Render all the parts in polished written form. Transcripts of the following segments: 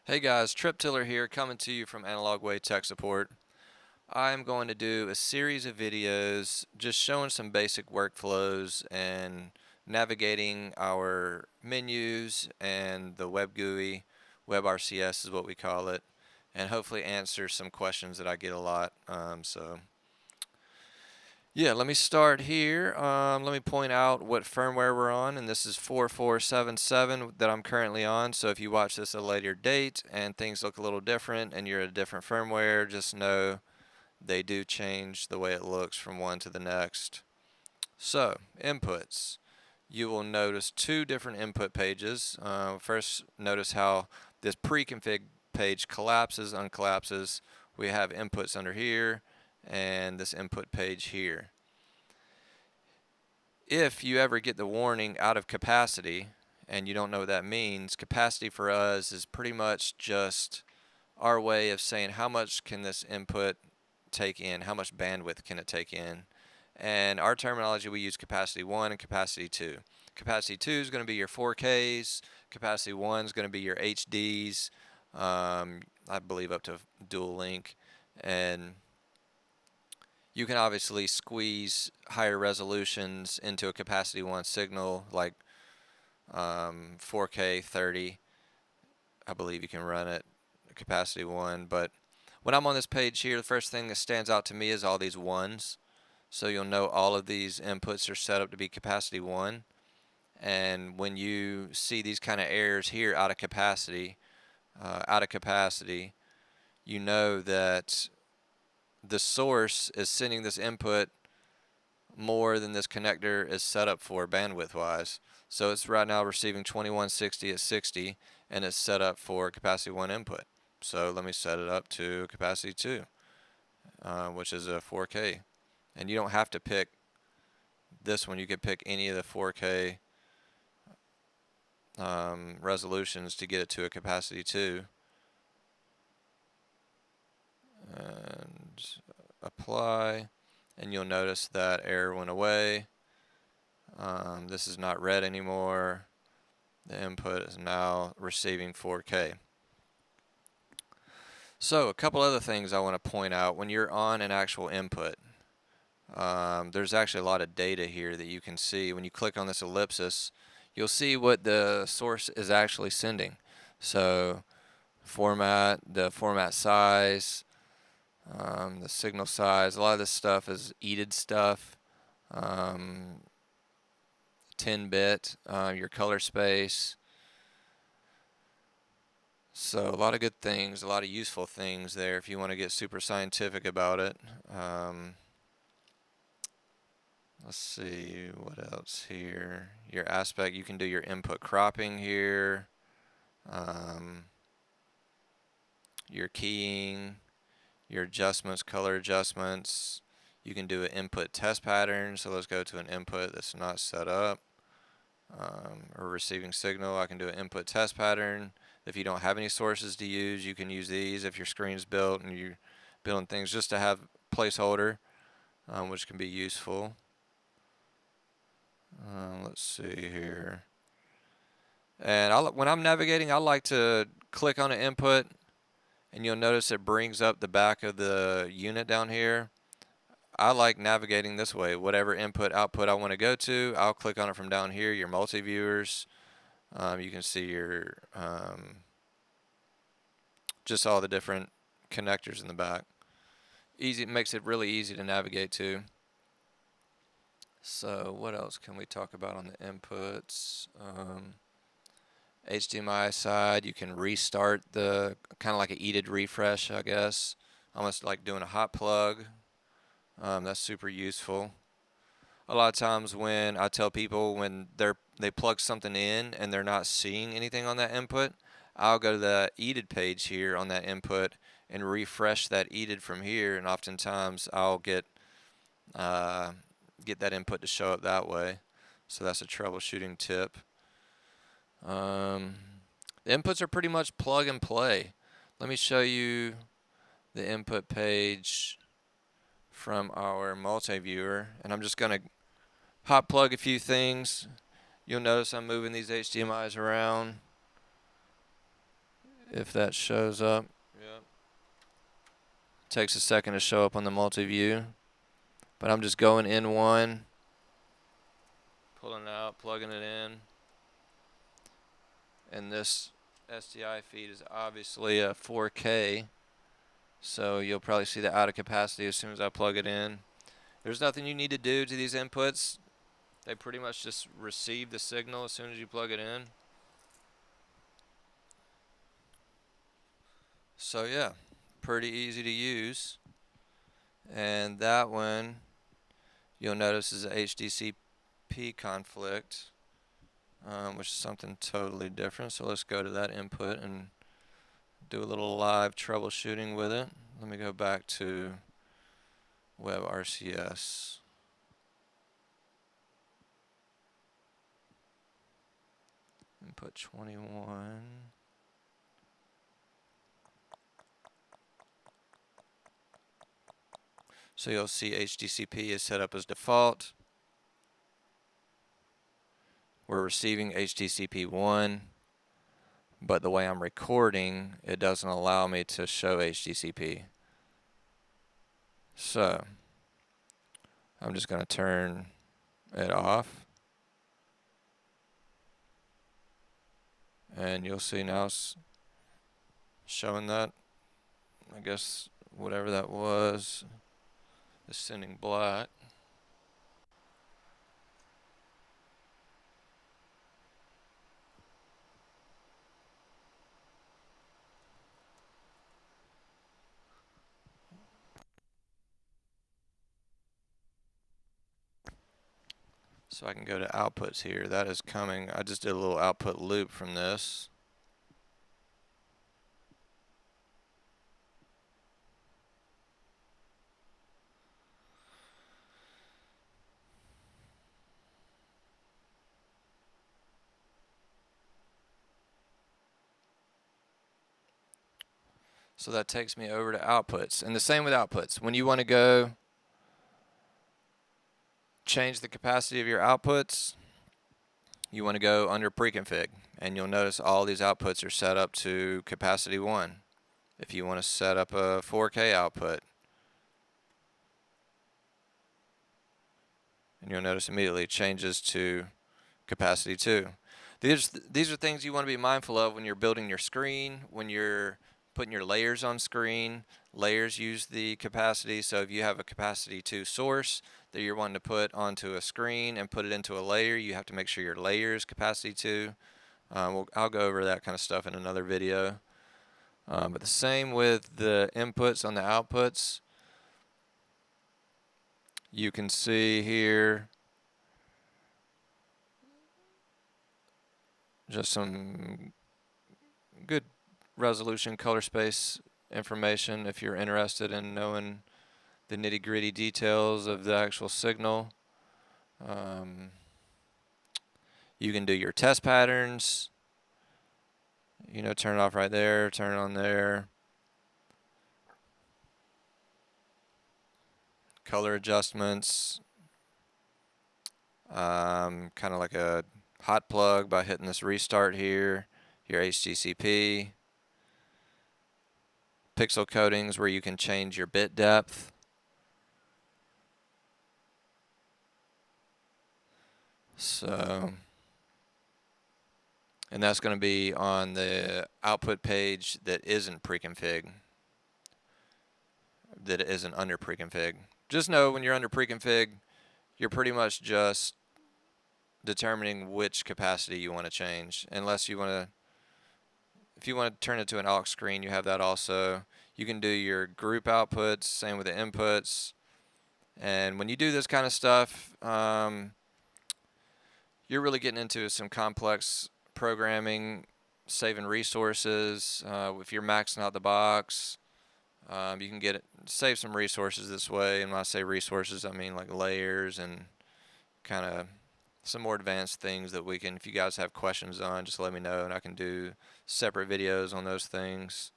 Hey guys, Trip Tiller here, coming to you from Analog Way Tech Support. I'm going to do a series of videos just showing some basic workflows and navigating our menus and the web GUI. WebRCS is what we call it, and hopefully answer some questions that I get a lot. Yeah, let me start here. Let me point out what firmware we're on, and this is 4477 that I'm currently on. So if you watch this at a later date and things look a little different and you're at a different firmware, just know they do change the way it looks from one to the next. So, inputs. You will notice two different input pages. First, notice how this pre-config page collapses, uncollapses. We have inputs under here and this input page here. If you ever get the warning out of capacity and you don't know what that means, capacity for us is pretty much just our way of saying how much can this input take in, how much bandwidth can it take in. And our terminology, we use capacity 1 and capacity 2. Capacity 2 is going to be your 4Ks, capacity 1 is going to be your HDs, I believe up to dual link, and you can obviously squeeze higher resolutions into a capacity 1 signal, like 4K 30. I believe you can run it capacity 1. But when I'm on this page here, the first thing that stands out to me is all these ones. So you'll know all of these inputs are set up to be capacity 1. And when you see these kind of errors here out of capacity, you know that the source is sending this input more than this connector is set up for bandwidth wise. So it's right now receiving 2160 at 60 and it's set up for capacity 1 input. So let me set it up to capacity 2, which is a 4K. And you don't have to pick this one, you could pick any of the 4K resolutions to get it to a capacity 2. And apply, and you'll notice that error went away. This is not red anymore. The input is now receiving 4K. So a couple other things I want to point out when you're on an actual input. There's actually a lot of data here that you can see. When you click on this ellipsis, you'll see what the source is actually sending. So the format size, the signal size, a lot of this stuff is EDID stuff. 10-bit, your color space. So a lot of good things, a lot of useful things there if you want to get super scientific about it. Let's see what else here. Your aspect, you can do your input cropping here. Your keying, your adjustments, color adjustments. You can do an input test pattern. So let's go to an input that's not set up. Or receiving signal, I can do an input test pattern. If you don't have any sources to use, you can use these if your screen's built and you're building things just to have placeholder, which can be useful. Let's see here. And when I'm navigating, I like to click on an input, and you'll notice it brings up the back of the unit down here. I like navigating this way. Whatever input output I want to go to, I'll click on it from down here. Your multi-viewers, you can see your just all the different connectors in the back. Easy, makes it really easy to navigate to. So what else can we talk about on the inputs? HDMI side, you can restart the kind of like an EDID refresh, I guess, almost like doing a hot plug. That's super useful. A lot of times when I tell people when they plug something in and they're not seeing anything on that input, I'll go to the EDID page here on that input and refresh that EDID from here, and oftentimes I'll get that input to show up that way. So that's a troubleshooting tip. The inputs are pretty much plug and play. Let me show you the input page from our multi-viewer, and I'm just going to hot plug a few things. You'll notice I'm moving these HDMIs around, if that shows up. Yep. Takes a second to show up on the multi-view, but I'm just going in one, pulling it out, plugging it in, and this SDI feed is obviously a 4K, so you'll probably see the out of capacity as soon as I plug it in. There's nothing you need to do to these inputs. They pretty much just receive the signal as soon as you plug it in. So yeah, pretty easy to use. And that one, you'll notice, is a HDCP conflict, which is something totally different. So let's go to that input and do a little live troubleshooting with it. Let me go back to WebRCS. Input 21. So you'll see HDCP is set up as default. We're receiving HDCP 1, but the way I'm recording, it doesn't allow me to show HDCP. So I'm just going to turn it off. And you'll see now it's showing that. I guess whatever that was is sending black. So I can go to outputs here. That is coming. I just did a little output loop from this. So that takes me over to outputs. And the same with outputs. When you want to go change the capacity of your outputs, you want to go under preconfig. And you'll notice all these outputs are set up to capacity 1. If you want to set up a 4K output, and you'll notice immediately it changes to capacity 2. These are things you want to be mindful of when you're building your screen, when you're putting your layers on screen. Layers use the capacity, so if you have a capacity 2 source that you're wanting to put onto a screen and put it into a layer, you have to make sure your layer is capacity 2. I'll go over that kind of stuff in another video. But the same with the inputs on the outputs. You can see here just some good resolution color space information if you're interested in knowing the nitty-gritty details of the actual signal. You can do your test patterns, turn it off right there, turn it on there. Color adjustments, kind of like a hot plug by hitting this restart here, your HDCP. Pixel coatings where you can change your bit depth. So, and that's going to be on the output page that isn't pre-config, that isn't under pre-config. Just know when you're under pre-config, you're pretty much just determining which capacity you want to change. Unless you want to, if you want to turn it to an aux screen, you have that also. You can do your group outputs, same with the inputs. And when you do this kind of stuff, you're really getting into some complex programming, saving resources. If you're maxing out the box, you can save some resources this way. And when I say resources, I mean like layers and kind of some more advanced things that we can, if you guys have questions on, just let me know and I can do separate videos on those things.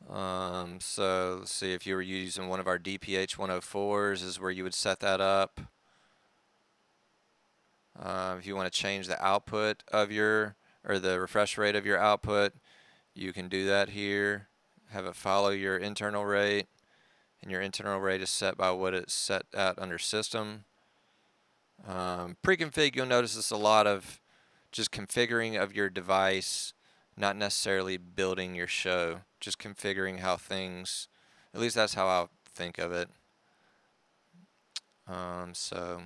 So let's see, if you were using one of our DPH 104s is where you would set that up. If you want to change the output of your or the refresh rate of your output. You can do that here. Have it follow your internal rate, and your internal rate is set by what it's set at under system. Pre-config, you'll notice it's a lot of just configuring of your device, not necessarily building your show, just configuring how things, at least that's how I think of it. So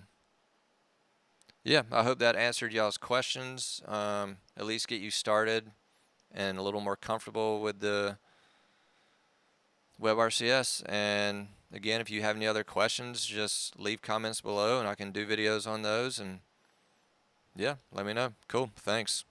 yeah, I hope that answered y'all's questions. At least get you started and a little more comfortable with the WebRCS. And again, if you have any other questions, just leave comments below and I can do videos on those. And yeah, let me know. Cool. Thanks.